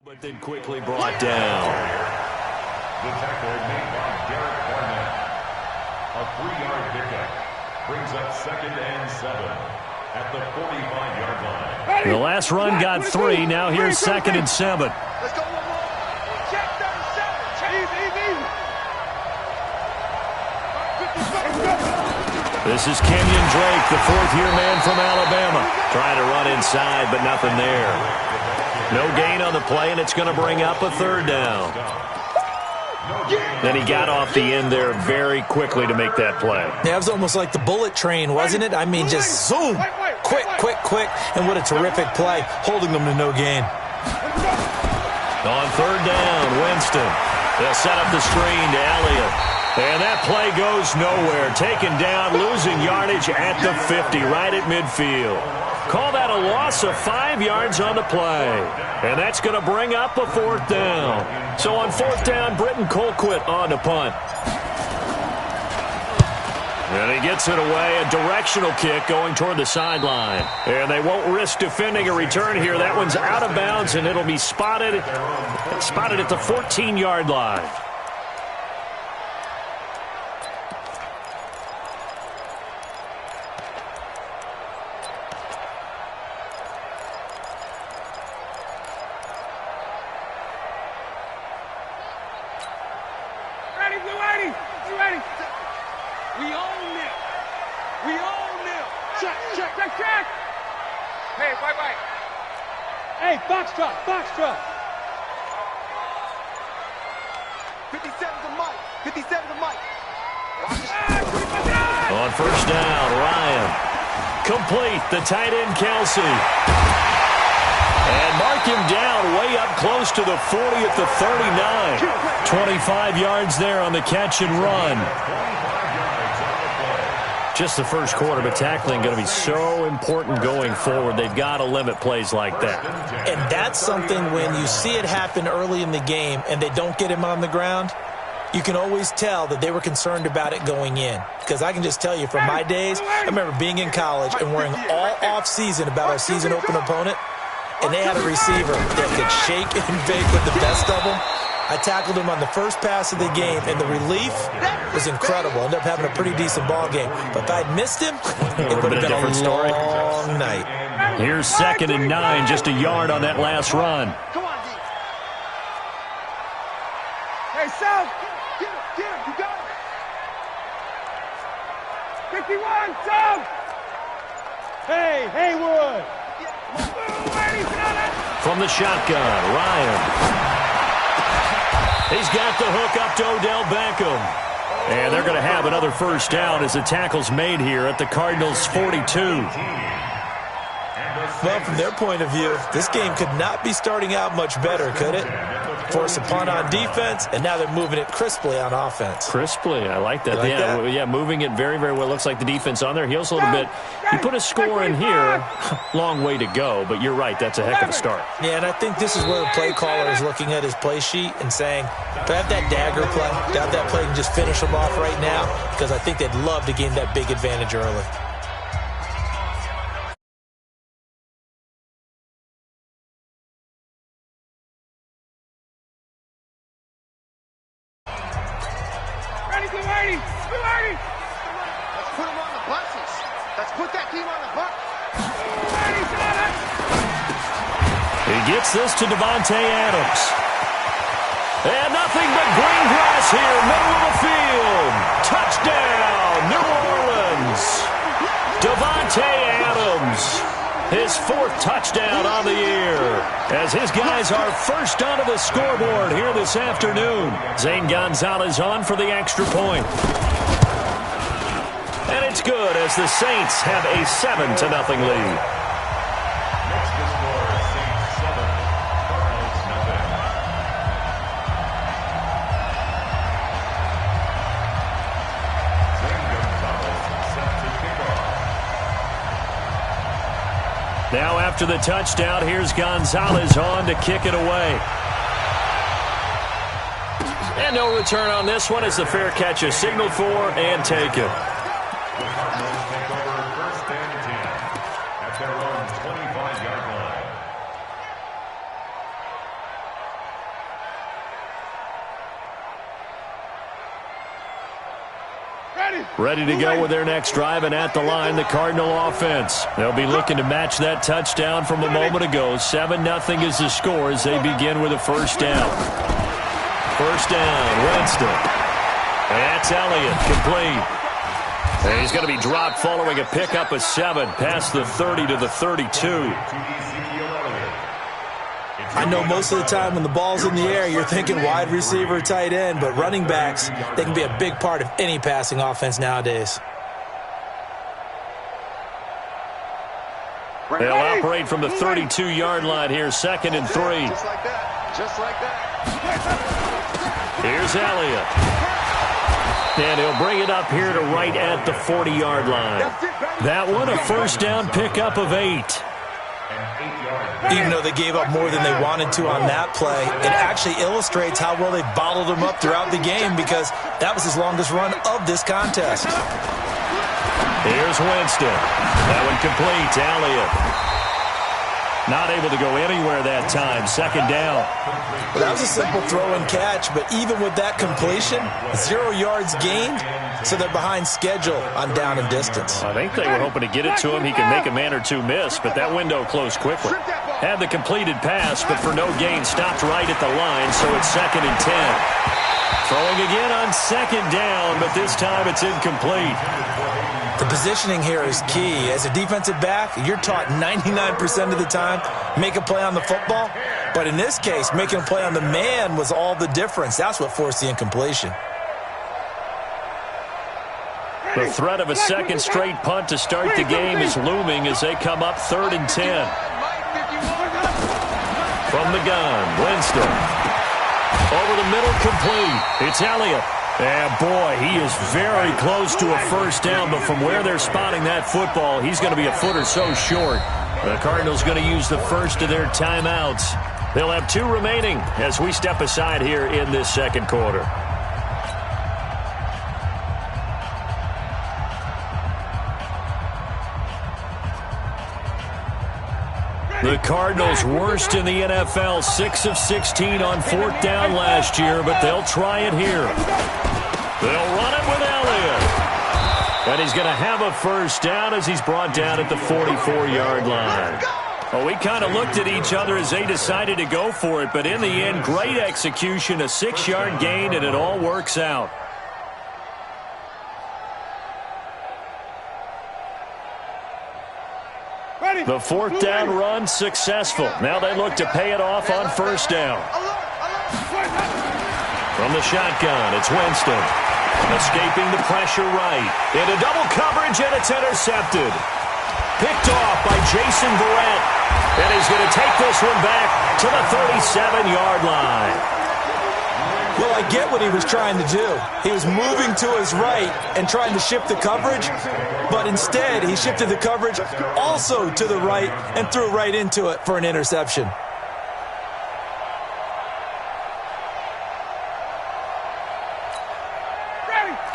But then quickly brought down. The tackle made by Derek Barnett. A 3-yard pickup brings up 2nd and 7 at the 45-yard line. The last run got 3. Now here's 2nd and 7. Let's go one more. Check 37. Check. Easy. This is Kenyon Drake, the 4th-year man from Alabama. Trying to run inside, but nothing there. No gain on the play, and it's going to bring up a 3rd down. Then he got off the end there very quickly to make that play. Yeah, it was almost like the bullet train, wasn't it? I mean, just zoom. Quick. And what a terrific play, holding them to no gain. On 3rd down, Winston. They'll set up the screen to Elliott. And that play goes nowhere. Taken down, losing yardage at the 50, right at midfield. Call that a loss of 5 yards on the play. And that's going to bring up a 4th down. So on 4th down, Britton Colquitt on to punt. And he gets it away, a directional kick going toward the sideline. And they won't risk defending a return here. That one's out of bounds, and it'll be spotted at the 14-yard line. Hey, box drop. 57 to Mike. On 1st down, Ryan. Complete, the tight end, Kelsey. And mark him down way up close to the 40 at the 39. 25 yards there on the catch and run. Just the first quarter, but tackling going to be so important going forward. They've got to limit plays like that. And that's something when you see it happen early in the game and they don't get him on the ground, you can always tell that they were concerned about it going in. Because I can just tell you from my days, I remember being in college and worrying all off-season about our season open opponent, and they had a receiver that could shake and bake with the best of them. I tackled him on the first pass of the game, and the relief was incredible. Ended up having a pretty decent ball game. But if I'd missed him, it would have been a different story. Long night. Here's 2nd and 9, just a yard on that last run. Come on, D. Hey, Sal. Get him. You got it. 51, Sal. Hey, Haywood. From the shotgun, Ryan. He's got the hook up to Odell Beckham. And they're going to have another 1st down as the tackle's made here at the Cardinals' 42. Well, from their point of view, this game could not be starting out much better, could it? Force a punt on defense, and now they're moving it crisply on offense. Crisply, I like that. That? Yeah, moving it very, very well. Looks like the defense on their heels a little bit. You put a score in here, long way to go, but you're right, that's a heck of a start. Yeah, and I think this is where the play caller is looking at his play sheet and saying, do I have that dagger play? Do I have that play and just finish them off right now? Because I think they'd love to gain that big advantage early. Let's put him on the buses. Let's put that team on the bus. He gets this to Devontae Adams. And nothing but green grass here, middle of the field. Touchdown, New Orleans. Devontae Adams, his 4th touchdown on the year, as his guys are first onto the scoreboard here this afternoon. Zane Gonzalez on for the extra point. And it's good as the Saints have a 7-0 lead. Next to score, Saints 7, Cardinals nothing. Zane Gonzalez set to kick off. Now after the touchdown, here's Gonzalez on to kick it away. And no return on this one as the fair catch is signaled for and taken. The Cardinals take over 1st and 10 at their own 25-yard line. Ready to go with their next drive, and at the line, the Cardinal offense. They'll be looking to match that touchdown from a moment ago. 7-0 is the score as they begin with a first down. First down, Winston. And that's Elliott, complete. And he's going to be dropped following a pickup of 7 past the 30 to the 32. I know most of the time when the ball's in the air, you're thinking wide receiver, tight end, but running backs, they can be a big part of any passing offense nowadays. They'll operate from the 32-yard line here, 2nd and 3. Just like that. Just like that. Here's Elliott. And he'll bring it up here to right at the 40-yard line. That one, a first down pickup of 8. Even though they gave up more than they wanted to on that play, it actually illustrates how well they bottled them up throughout the game because that was his longest run of this contest. Here's Winston. That one complete to Elliott. Not able to go anywhere that time. 2nd down. Well, that was a simple throw and catch, but even with that completion, 0 yards gained, so they're behind schedule on down and distance. I think they were hoping to get it to him. He can make a man or two miss, but that window closed quickly. Had the completed pass, but for no gain, stopped right at the line, so it's 2nd and 10. Throwing again on 2nd down, but this time it's incomplete. The positioning here is key. As a defensive back, you're taught 99% of the time, make a play on the football. But in this case, making a play on the man was all the difference. That's what forced the incompletion. The threat of a second straight punt to start the game is looming as they come up 3rd and 10. From the gun, Winston. Over the middle, complete. It's Elliott. And boy, he is very close to a first down, but from where they're spotting that football, he's going to be a foot or so short. The Cardinals going to use the first of their timeouts. They'll have 2 remaining as we step aside here in this 2nd quarter. The Cardinals worst in the NFL, 6 of 16 on 4th down last year, but they'll try it here. They'll run it with Elliott. And he's going to have a first down as he's brought down at the 44-yard line. Well, we kind of looked at each other as they decided to go for it, but in the end, great execution, a 6-yard gain, and it all works out. The 4th down run successful. Now they look to pay it off on first down. From the shotgun, it's Winston. Escaping the pressure right. Into double coverage, and it's intercepted. Picked off by Jason Verrett. And he's going to take this one back to the 37-yard line. Well, I get what he was trying to do. He was moving to his right and trying to shift the coverage, but instead he shifted the coverage also to the right and threw right into it for an interception.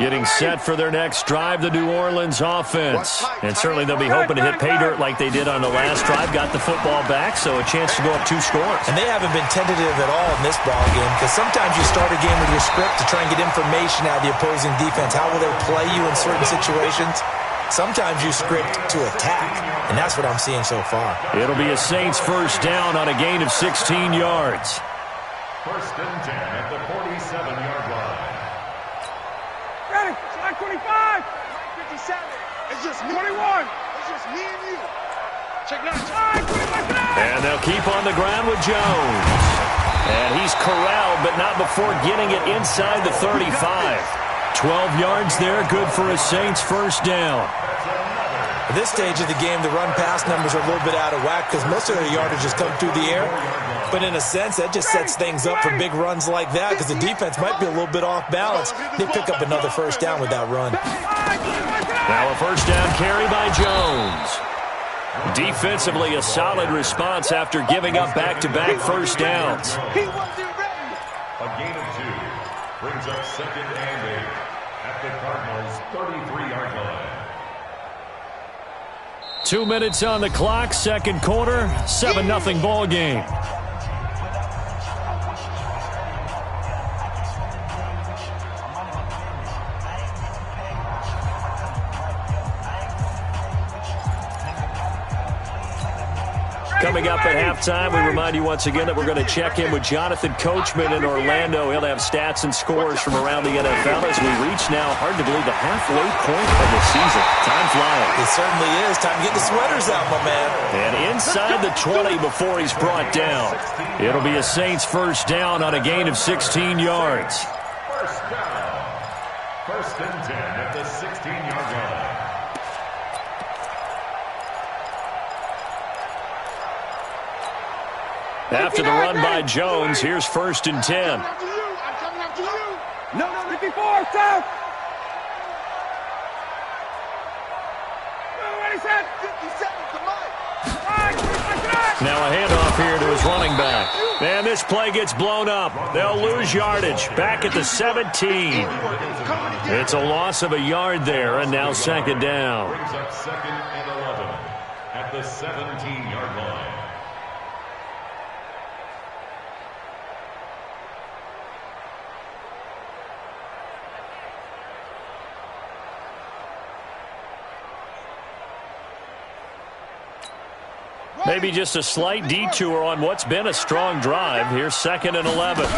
Getting set for their next drive, the New Orleans offense. And certainly they'll be hoping to hit pay dirt like they did on the last drive. Got the football back, so a chance to go up 2 scores. And they haven't been tentative at all in this ball game because sometimes you start a game with your script to try and get information out of the opposing defense. How will they play you in certain situations? Sometimes you script to attack, and that's what I'm seeing so far. It'll be a Saints first down on a gain of 16 yards. 1st and 10 at the 47-yard line. Ready? Slide 25. 57. It's just me. 21. It's just me and you. Check 9. Slide 25. And they'll keep on the ground with Jones. And he's corralled, but not before getting it inside the 35. 12 yards there, good for a Saints first down. At this stage of the game, the run-pass numbers are a little bit out of whack because most of their yardage has come through the air. But in a sense, that just sets things up for big runs like that because the defense might be a little bit off balance. They pick up another first down with that run. Now a first down carry by Jones. Defensively, a solid response after giving up back-to-back first downs. A gain of 2 brings up 2nd and 8 at the Cardinals' 33-yard line. 2 minutes on the clock, 2nd quarter, 7-0 ball game. Coming up at halftime, we remind you once again that we're going to check in with Jonathan Coachman in Orlando. He'll have stats and scores from around the NFL as we reach now, hard to believe, the halfway point of the season. Time flying. It certainly is. Time to get the sweaters out, my man. And inside the 20 before he's brought down. It'll be a Saints first down on a gain of 16 yards. First down. First and 10 at the 16-yard line. After the run by Jones, here's first and 10. I'm coming up to you. No, 54, stop. What is that? 57, come on. Now a handoff here to his running back. And this play gets blown up. They'll lose yardage. Back at the 17. It's a loss of a yard there, and now second down. Brings up second and 11 at the 17-yard line. Maybe just a slight detour on what's been a strong drive. Here's second and 11. And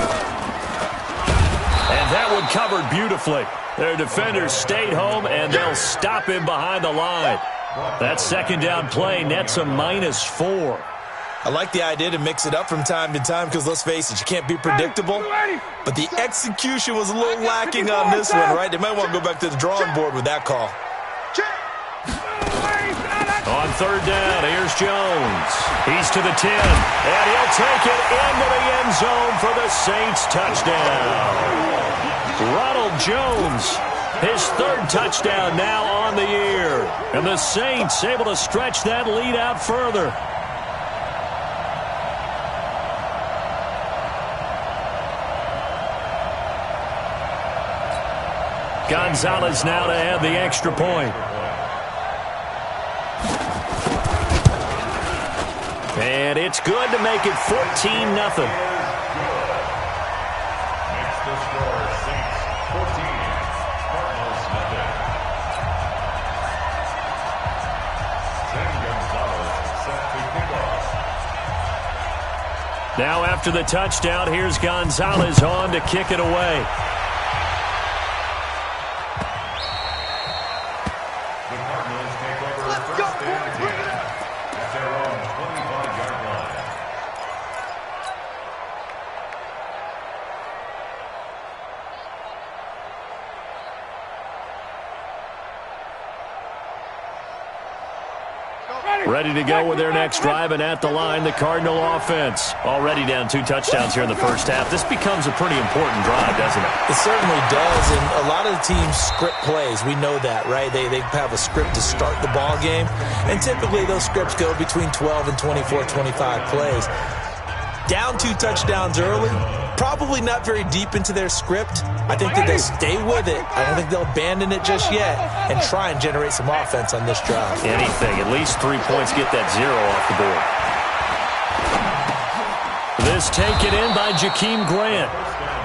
that one covered beautifully. Their defenders stayed home, and they'll stop him behind the line. That second down play nets a -4. I like the idea to mix it up from time to time because, let's face it, you can't be predictable. But the execution was a little lacking on this one, right? They might want to go back to the drawing board with that call. On third down, here's Jones. He's to the 10, and he'll take it into the end zone for the Saints touchdown. Ronald Jones, his third touchdown now on the year. And the Saints able to stretch that lead out further. Gonzalez now to add the extra point. And it's good to make it 14-0. Makes the score Saints 14, Cardinals nothing. Then Gonzalez set to kick off. Now after the touchdown, here's Gonzalez on to kick it away. The Cardinals take over first and 10 at their own 25-yard line. Ready to go with their next drive, and at the line, the Cardinal offense. Already down 2 touchdowns here in the first half. This becomes a pretty important drive, doesn't it? It certainly does, and a lot of the teams script plays. We know that, right? They have a script to start the ball game, and typically those scripts go between 12 and 24, 25 plays. Down 2 touchdowns early, probably not very deep into their script. I think that they'll stay with it. I don't think they'll abandon it just yet and try and generate some offense on this drive. Anything, at least 3 points, get that 0 off the board. This taken in by Jakeem Grant.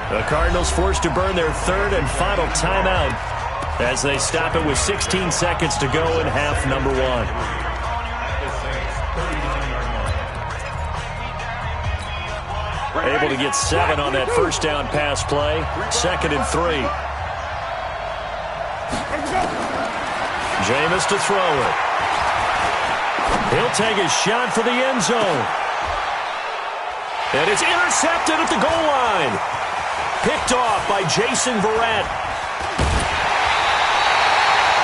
The Cardinals forced to burn their third and final timeout as they stop it with 16 seconds to go in half number 1. Able to get 7 on that first down pass play. Second and 3. Jameis to throw it. He'll take a shot for the end zone. And it's intercepted at the goal line. Picked off by Jason Verrett.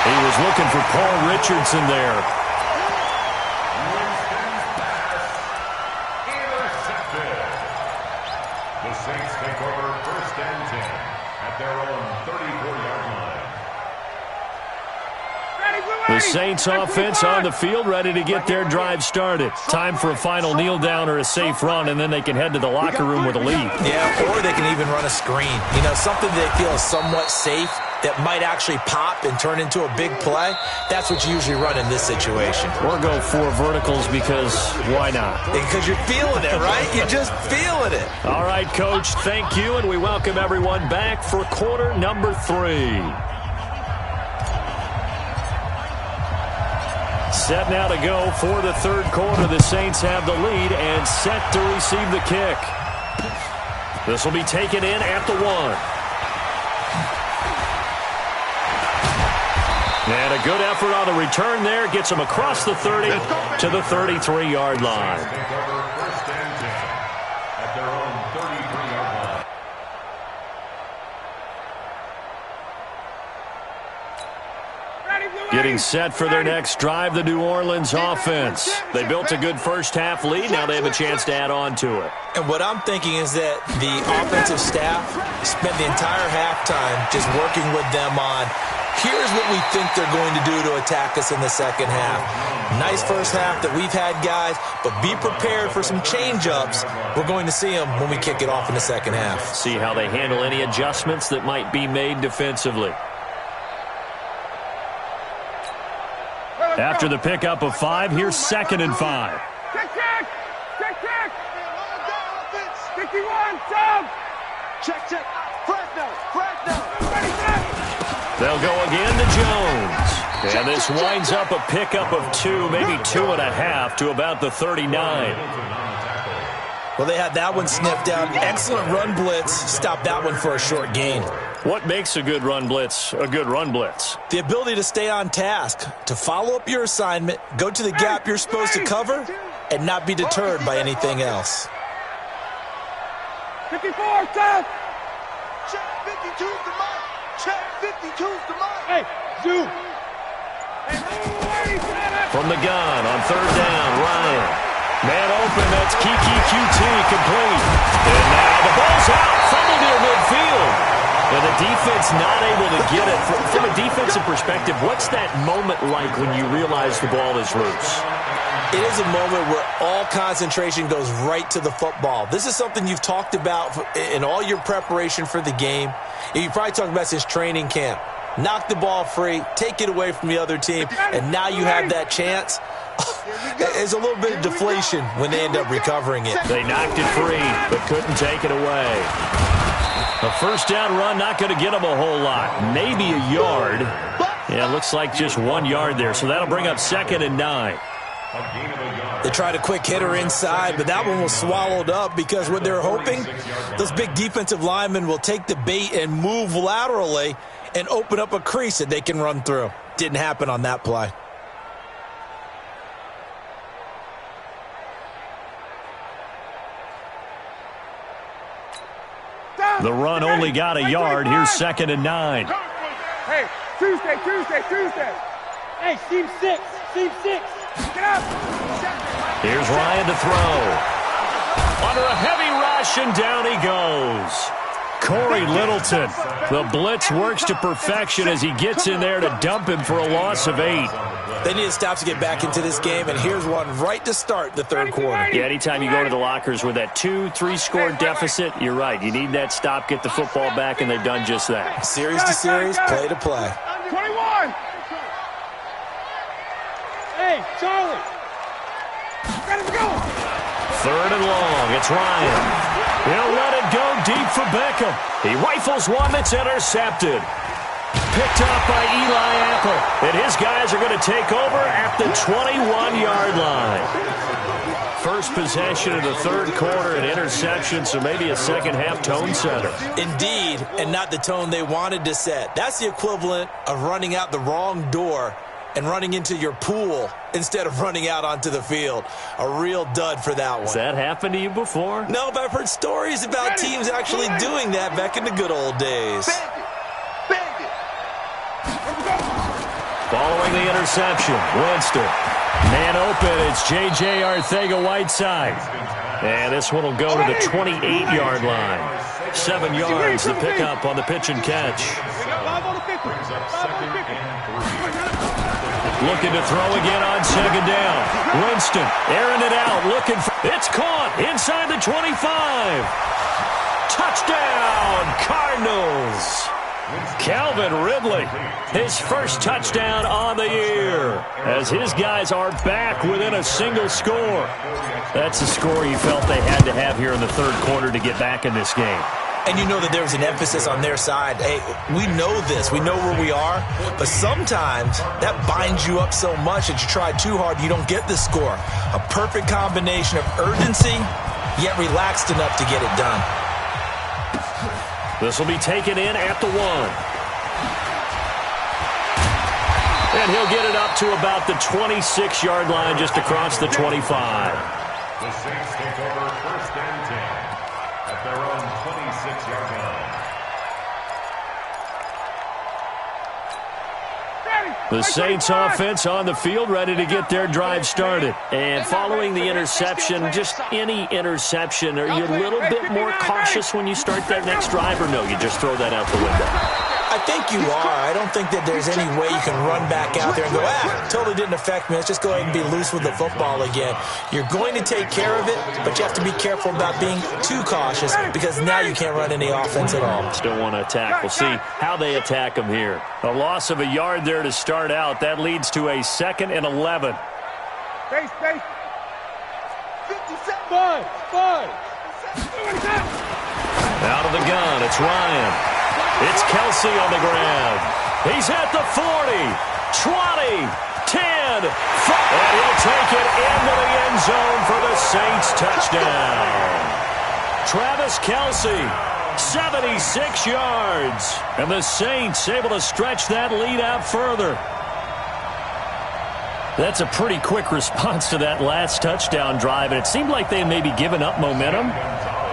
He was looking for Paul Richardson there. Saints take over first and 10 at their own 34-yard line. The Saints offense on the field, ready to get their drive started. Time for a final kneel down or a safe run, and then they can head to the locker room with a lead. Yeah, or they can even run a screen. You know, something they feel is somewhat safe that might actually pop and turn into a big play. That's what you usually run in this situation. Or go 4 verticals because why not? Because you're feeling it, right? You're just feeling it. All right, Coach, thank you, and we welcome everyone back for quarter number 3. Set now to go for the third quarter. The Saints have the lead and set to receive the kick. This will be taken in at the 1. And a good effort on the return there. Gets them across the 30 to the 33-yard line. First and 10 at their own 33-yard line. Getting set for their next drive, the New Orleans offense. They built a good first-half lead. Now they have a chance to add on to it. And what I'm thinking is that the offensive staff spent the entire halftime just working with them on, here's what we think they're going to do to attack us in the second half. Nice first half that we've had, guys, but be prepared for some change-ups. We're going to see them when we kick it off in the second half. See how they handle any adjustments that might be made defensively. After the pickup of 5, here's 2nd and 5. Kick! 51, Tom! Check. Fresno! They'll go again to Jones. And this winds up a pickup of 2, maybe 2.5 to about the 39. Well, they had that one sniffed out. Excellent run blitz. Stopped that one for a short gain. What makes a good run blitz a good run blitz? The ability to stay on task, to follow up your assignment, go to the gap you're supposed to cover, and not be deterred by anything else. 54, Tom! Check 52's the mark! Check 52's the mark! Hey, zoom! From the gun on 3rd down, Ryan. Man open, that's Kiki QT complete. And now the ball's out, fumbled near midfield. And the defense not able to get it. From a defensive perspective, what's that moment like when you realize the ball is loose? It is a moment where all concentration goes right to the football. This is something you've talked about in all your preparation for the game. You probably talked about since training camp. Knock the ball free, take it away from the other team, and now you have that chance. There's a little bit of deflation when they end up recovering it. They knocked it free, but couldn't take it away. A first down run, not going to get them a whole lot. Maybe a yard. Yeah, looks like just 1 yard there, so that'll bring up 2nd and 9. They tried a quick hitter inside, but that one was swallowed up because what they're hoping, those big defensive linemen will take the bait and move laterally and open up a crease that they can run through. Didn't happen on that play. The run only got a yard. Here's 2nd and 9. Hey, Tuesday. Hey, seam 6. Get up. Here's Ryan to throw. Under a heavy rush, and down he goes. Corey Littleton. The blitz works to perfection as he gets in there to dump him for a loss of 8. They need to stop to get back into this game, and here's one right to start the third quarter. Yeah, anytime you go to the lockers with that 2-3 score deficit, you're right. You need that stop, get the football back, and they've done just that. Series to series, play to play. 21. Hey, Charlie. Let him go. 3rd and long. It's Ryan. He'll let it go deep for Beckham. He rifles one that's intercepted. Picked up by Eli Apple. And his guys are going to take over at the 21-yard line. First possession of the third quarter, an interception, so maybe a second-half tone setter. Indeed, and not the tone they wanted to set. That's the equivalent of running out the wrong door and running into your pool instead of running out onto the field. A real dud for that one. Has that happened to you before? No, but I've heard stories about teams actually doing that back in the good old days. Following the interception, Winston. Man open, it's J.J. Arcega-Whiteside. And this one will go to the 28-yard line. 7 yards, the pickup on the pitch and catch. Looking to throw again on 2nd down. Winston airing it out, looking for... It's caught inside the 25. Touchdown, Cardinals. Calvin Ridley, his first touchdown on the year, as his guys are back within a single score. That's the score you felt they had to have here in the third quarter to get back in this game. And you know that there was an emphasis on their side. Hey, we know this. We know where we are. But sometimes that binds you up so much that you try too hard, you don't get the score. A perfect combination of urgency, yet relaxed enough to get it done. This will be taken in at the 1. And he'll get it up to about the 26-yard line, just across the 25. The Saints take over 1st and 10 at their own 26-yard line. The Saints offense on the field, ready to get their drive started. And following the interception, just any interception, are you a little bit more cautious when you start that next drive, or no, you just throw that out the window? I think you are. I don't think that there's any way you can run back out there and go, totally didn't affect me. Let's just go ahead and be loose with the football again. You're going to take care of it, but you have to be careful about being too cautious because now you can't run any offense at all. Still want to attack. We'll see how they attack them here. A loss of a yard there to start out. That leads to a 2nd and 11. Base. 57. 5. Out of the gun, it's Ryan. It's Kelsey on the ground. He's at the 40, 20, 10, 5. And he'll take it into the end zone for the Saints touchdown. Travis Kelsey, 76 yards. And the Saints able to stretch that lead out further. That's a pretty quick response to that last touchdown drive. And it seemed like they may be giving up momentum.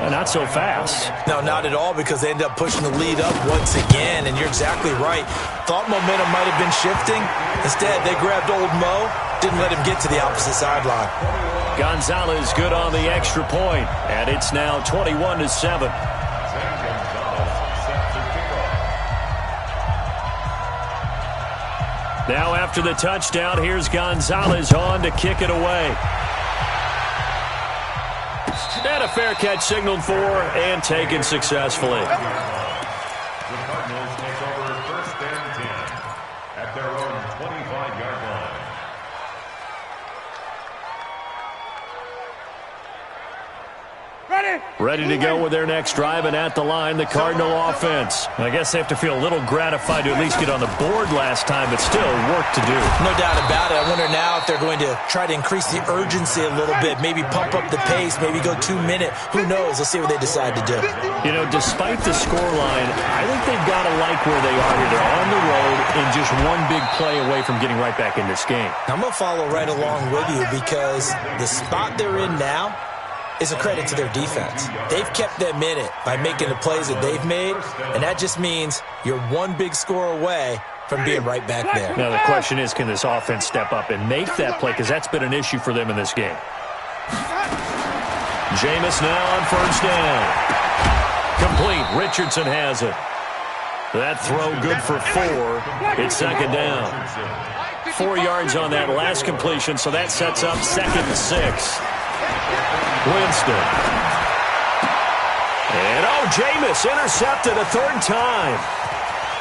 Not so fast. No, not at all, because they ended up pushing the lead up once again, and you're exactly right. Thought momentum might have been shifting. Instead, they grabbed old Mo, didn't let him get to the opposite sideline. Gonzalez good on the extra point, and it's now 21-7. Now after the touchdown, here's Gonzalez on to kick it away. And a fair catch signaled for and taken successfully. The Cardinals take over 1st and 10 at their own 25-yard line. Ready to go with their next drive, and at the line, the Cardinal offense. I guess they have to feel a little gratified to at least get on the board last time, but still work to do. No doubt about it. I wonder now if they're going to try to increase the urgency a little bit, maybe pump up the pace, maybe go 2-minute. Who knows? Let's see what they decide to do. You know, despite the scoreline, I think they've got to like where they are here. They're on the road and just one big play away from getting right back in this game. I'm going to follow right along with you because the spot they're in now is a credit to their defense. They've kept them in it by making the plays that they've made, and that just means you're one big score away from being right back there. Now, the question is, can this offense step up and make that play? Because that's been an issue for them in this game. Jameis now on 1st down. Complete. Richardson has it. That throw good for 4. It's 2nd down. 4 yards on that last completion, so that sets up 2nd and 6. Winston. And, Jameis intercepted a 3rd time.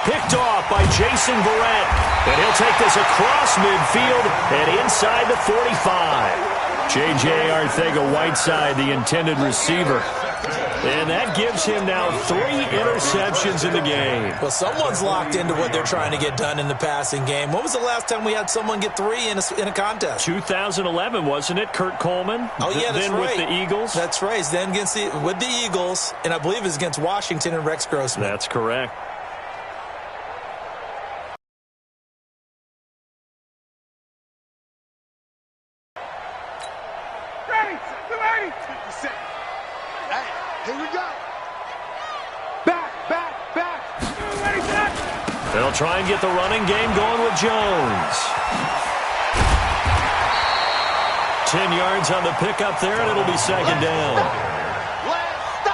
Picked off by Jason Verrett. And he'll take this across midfield and inside the 45. J.J. Arcega-Whiteside, the intended receiver. And that gives him now 3 interceptions in the game. Well, someone's locked into what they're trying to get done in the passing game. When was the last time we had someone get 3 in a contest? 2011, wasn't it? Kurt Coleman? Oh, yeah, that's then right. With the Eagles? That's right. Then with the Eagles, and I believe it's against Washington and Rex Grossman. That's correct. Here we go. Back. They'll try and get the running game going with Jones. 10 yards on the pickup there, and it'll be 2nd down.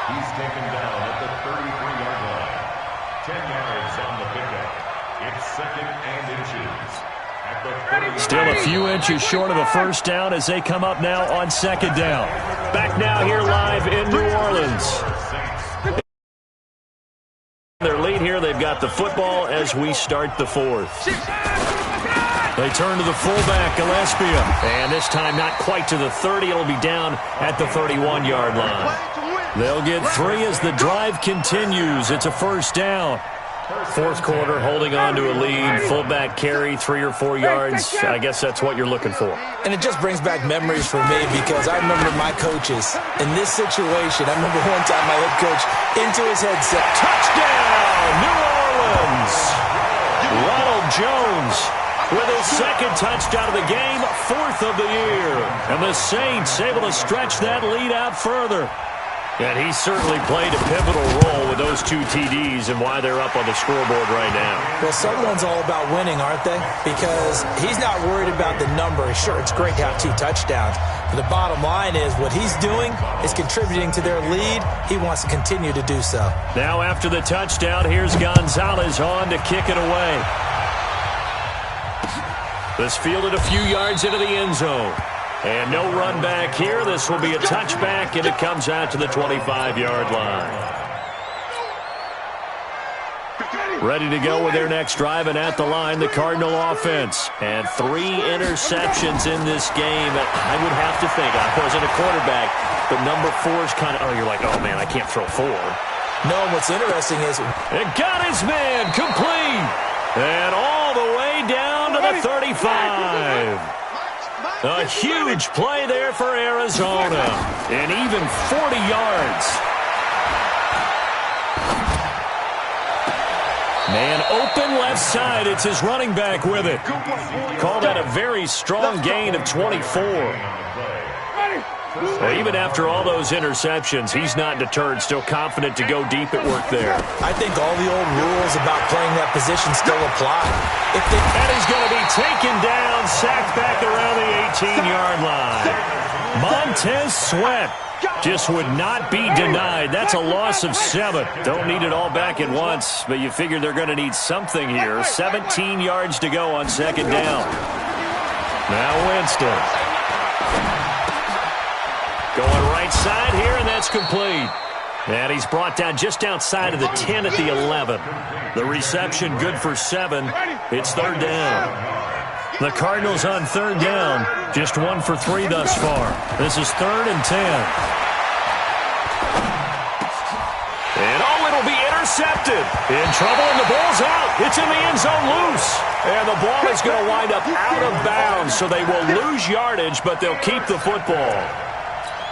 He's taken down at the 33-yard line. 10 yards on the pickup. It's 2nd and inches. At the Still a few inches short of a 1st down as they come up now on 2nd down. Back now here live in New Orleans. Their lead here, they've got the football as we start the 4th. They turn to the fullback, Gillespie. And this time not quite to the 30. It'll be down at the 31-yard line. They'll get 3 as the drive continues. It's a first down. Fourth quarter, holding on to a lead. Fullback carry, 3 or 4 yards. I guess that's what you're looking for. And it just brings back memories for me because I remember my coaches in this situation. I remember one time my head coach into his headset. Touchdown, New Orleans! Ronald Jones with his second touchdown of the game, 4th of the year. And the Saints able to stretch that lead out further. And he certainly played a pivotal role with those 2 TDs and why they're up on the scoreboard right now. Well, someone's all about winning, aren't they? Because he's not worried about the number. Sure, it's great to have 2 touchdowns. But the bottom line is what he's doing is contributing to their lead. He wants to continue to do so. Now after the touchdown, here's Gonzalez on to kick it away. This fielded a few yards into the end zone. And no run back here. This will be a touchback, and it comes out to the 25-yard line. Ready to go with their next drive, and at the line, the Cardinal offense. And 3 interceptions in this game. I would have to think, I wasn't a quarterback, but number 4 is kind of, you're like, oh, man, I can't throw 4. No, what's interesting is it got his man complete. And all the way down to the 35. A huge play there for Arizona. And even 40 yards. Man open left side. It's his running back with it. Called that a very strong gain of 24. Even after all those interceptions, he's not deterred, still confident to go deep at work there. I think all the old rules about playing that position still apply. And he's going to be taken down, sacked back around the 18-yard line. Montez Sweat just would not be denied. That's a loss of 7. Don't need it all back at once, but you figure they're going to need something here. 17 yards to go on second down. Now Winston. Going right side here, and that's complete. And he's brought down just outside of the 10 at the 11. The reception good for 7. It's third down. The Cardinals on third down. Just 1 for 3 thus far. This is 3rd and 10. And it'll be intercepted. In trouble, and the ball's out. It's in the end zone loose. And the ball is going to wind up out of bounds, so they will lose yardage, but they'll keep the football.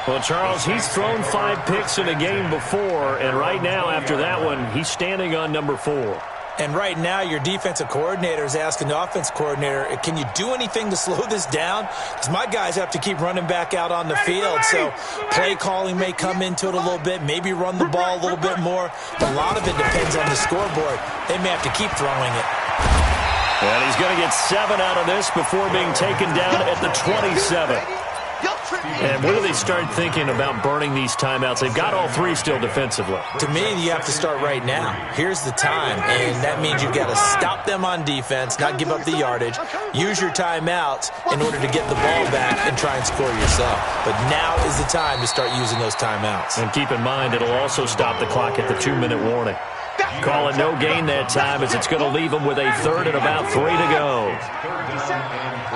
Well, Charles, he's thrown 5 picks in a game before, and right now, after that one, he's standing on number 4. And right now, your defensive coordinator is asking the offense coordinator, can you do anything to slow this down? Because my guys have to keep running back out on the field, so play calling may come into it a little bit, maybe run the ball a little bit more. But a lot of it depends on the scoreboard. They may have to keep throwing it. And he's going to get 7 out of this before being taken down at the 27. And when do they start thinking about burning these timeouts? They've got all 3 still defensively. To me, you have to start right now. Here's the time, and that means you've got to stop them on defense, not give up the yardage, use your timeouts in order to get the ball back and try and score yourself. But now is the time to start using those timeouts. And keep in mind, it'll also stop the clock at the 2-minute warning. Calling no gain that time as it's going to leave them with a 3rd and about 3 to go.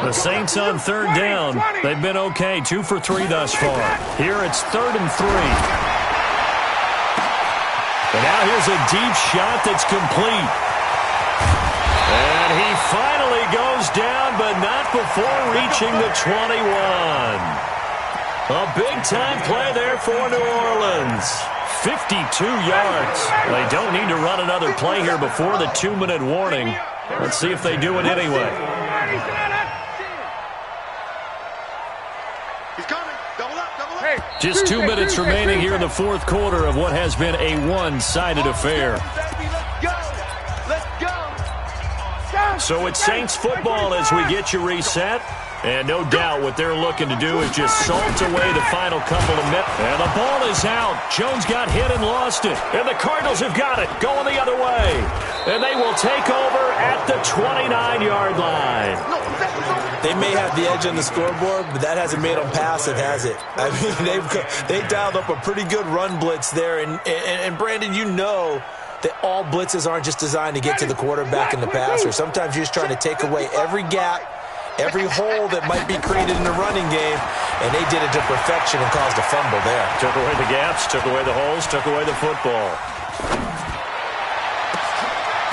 The Saints on third down. They've been okay, 2 for 3 thus far. Here it's 3rd and 3. And now here's a deep shot that's complete. And he finally goes down, but not before reaching the 21. A big-time play there for New Orleans. 52 yards. They don't need to run another play here before the 2-minute warning. Let's see if they do it anyway. Just 2 minutes remaining here in the fourth quarter of what has been a one-sided affair. So it's Saints football as we get you reset. And no doubt what they're looking to do is just salt away the final couple of minutes. And the ball is out. Jones got hit and lost it. And the Cardinals have got it, going the other way. And they will take over at the 29-yard line. They may have the edge on the scoreboard, but that hasn't made them passive, has it? I mean, they've dialed up a pretty good run blitz there. And Brandon, you know that all blitzes aren't just designed to get to the quarterback and the passer. Sometimes you're just trying to take away every gap every hole that might be created in the running game, and they did it to perfection and caused a fumble there. Took away the gaps, took away the holes, took away the football.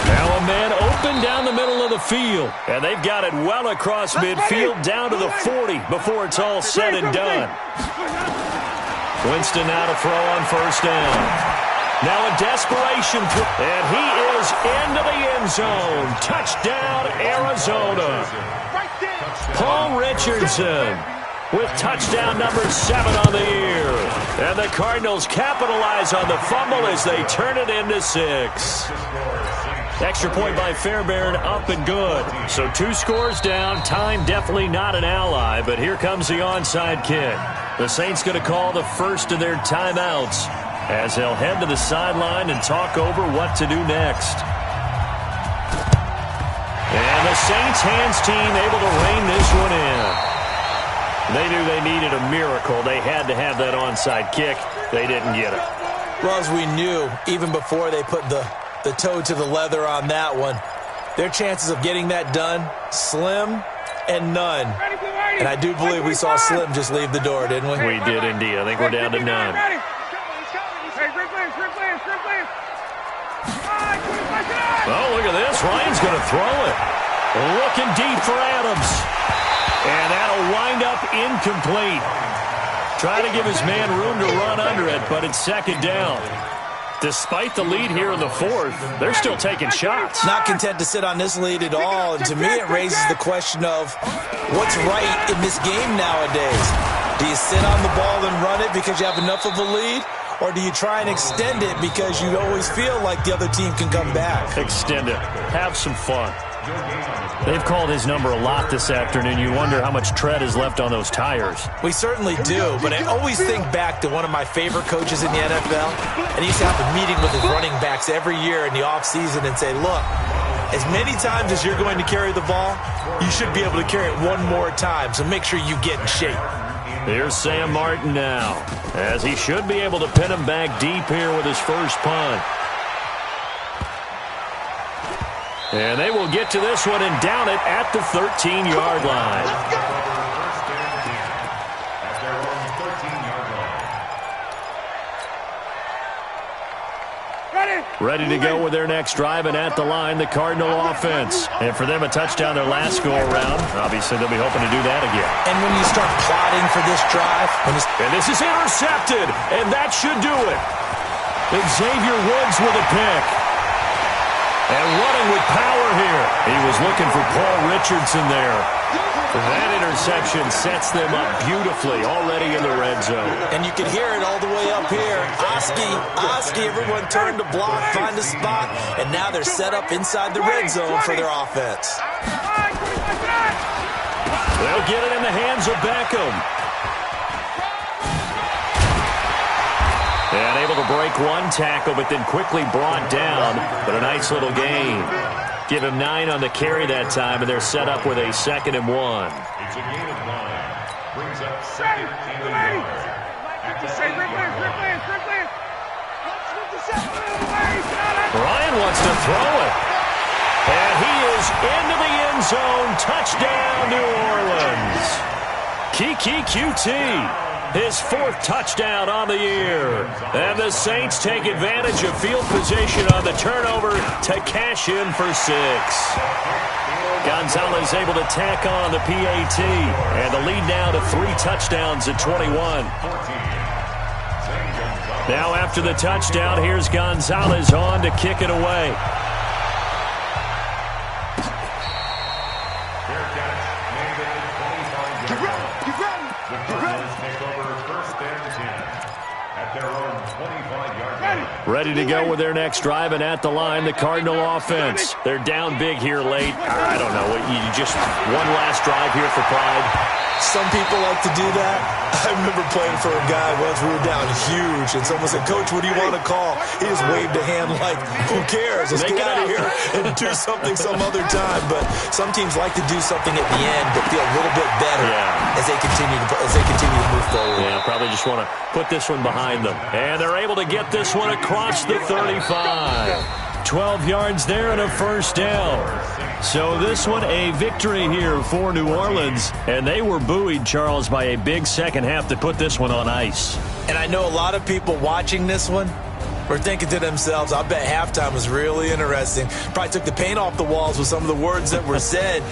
Now a man open down the middle of the field, and they've got it well across midfield down to the 40 before it's all said and done. Winston now to throw on first down. Now a desperation throw, and he is into the end zone. Touchdown, Arizona. Paul Richardson with touchdown number 7 on the year. And the Cardinals capitalize on the fumble as they turn it into 6. Extra point by Fairbairn, up and good. So 2 scores down. Time definitely not an ally, but here comes the onside kick. The Saints going to call the first of their timeouts as they'll head to the sideline and talk over what to do next. And the Saints hands team able to rein this one in. They knew they needed a miracle. They had to have that onside kick. They didn't get it. Well, as we knew, even before they put the toe to the leather on that one, their chances of getting that done, slim and none. And I do believe we saw Slim just leave the door, didn't we? We did indeed. I think we're down to none. Oh, look at this. Ryan's going to throw it. Looking deep for Adams. And that'll wind up incomplete. Trying to give his man room to run under it, but it's second down. Despite the lead here in the 4th, they're still taking shots. Not content to sit on this lead at all. And to me, it raises the question of what's right in this game nowadays. Do you sit on the ball and run it because you have enough of a lead? Or do you try and extend it because you always feel like the other team can come back? Extend it. Have some fun. They've called his number a lot this afternoon. You wonder how much tread is left on those tires. We certainly do, but I always think back to one of my favorite coaches in the NFL, and he used to have a meeting with his running backs every year in the offseason and say, look, as many times as you're going to carry the ball, you should be able to carry it one more time, so make sure you get in shape. Here's Sam Martin now, as he should be able to pin him back deep here with his first punt. And they will get to this one and down it at the 13-yard line. Ready to go with their next drive, and at the line, the Cardinal offense. And for them, a touchdown their last go-around. Obviously, they'll be hoping to do that again. And when you start plotting for this drive... And this is intercepted, and that should do it. Xavier Woods with a pick. And running with power here. He was looking for Paul Richardson there. That interception sets them up beautifully already in the red zone. And you can hear it all the way up here. Oski, everyone turned to block, find a spot, and now they're set up inside the red zone for their offense. They'll get it in the hands of Beckham. And able to break one tackle, but then quickly brought down. But a nice little gain. Give him 9 on the carry that time, and they're set up with a 2nd and 1. It's a gain of 9. Brings up 2nd and a yard. Ryan wants to throw it. And he is into the end zone. Touchdown, New Orleans. Kiki QT. His 4th touchdown on the year. And the Saints take advantage of field position on the turnover to cash in for 6. Gonzalez able to tack on the PAT. And the lead now to 3 touchdowns at 21. Now after the touchdown, here's Gonzalez on to kick it away. Ready to go with their next drive, and at the line, the Cardinal offense. They're down big here late. I don't know. You just one last drive here for pride. Some people like to do that. I remember playing for a guy once. We were down huge, and someone said, Coach, what do you want to call? He just waved a hand like, who cares? Let's get out of here and do something some other time. But some teams like to do something at the end but feel a little bit better as they continue to move forward. Yeah, probably just want to put this one behind them. And they're able to get this one across the 35. 12 yards there and a first down. So this one, a victory here for New Orleans. And they were buoyed, Charles, by a big second half that put this one on ice. And I know a lot of people watching this one were thinking to themselves, I bet halftime was really interesting. Probably took the paint off the walls with some of the words that were said.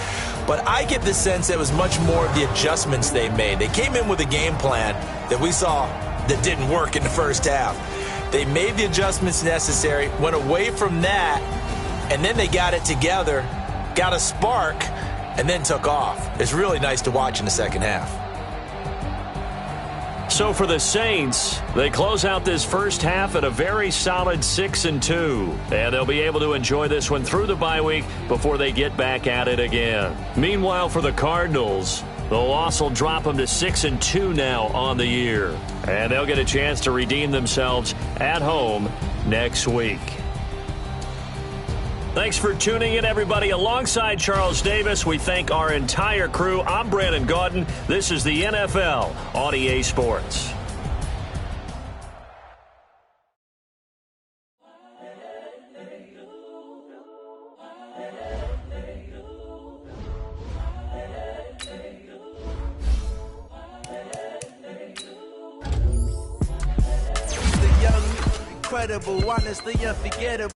But I get the sense that it was much more of the adjustments they made. They came in with a game plan that we saw that didn't work in the first half. They made the adjustments necessary, went away from that, and then they got it together, got a spark, and then took off. It's really nice to watch in the second half. So for the Saints, they close out this first half at a very solid 6-2. And they'll be able to enjoy this one through the bye week before they get back at it again. Meanwhile, for the Cardinals, the loss will drop them to 6-2 now on the year. And they'll get a chance to redeem themselves at home next week. Thanks for tuning in, everybody. Alongside Charles Davis, we thank our entire crew. I'm Brandon Gaudin. This is the NFL on EA Sports. Incredible, honestly unforgettable.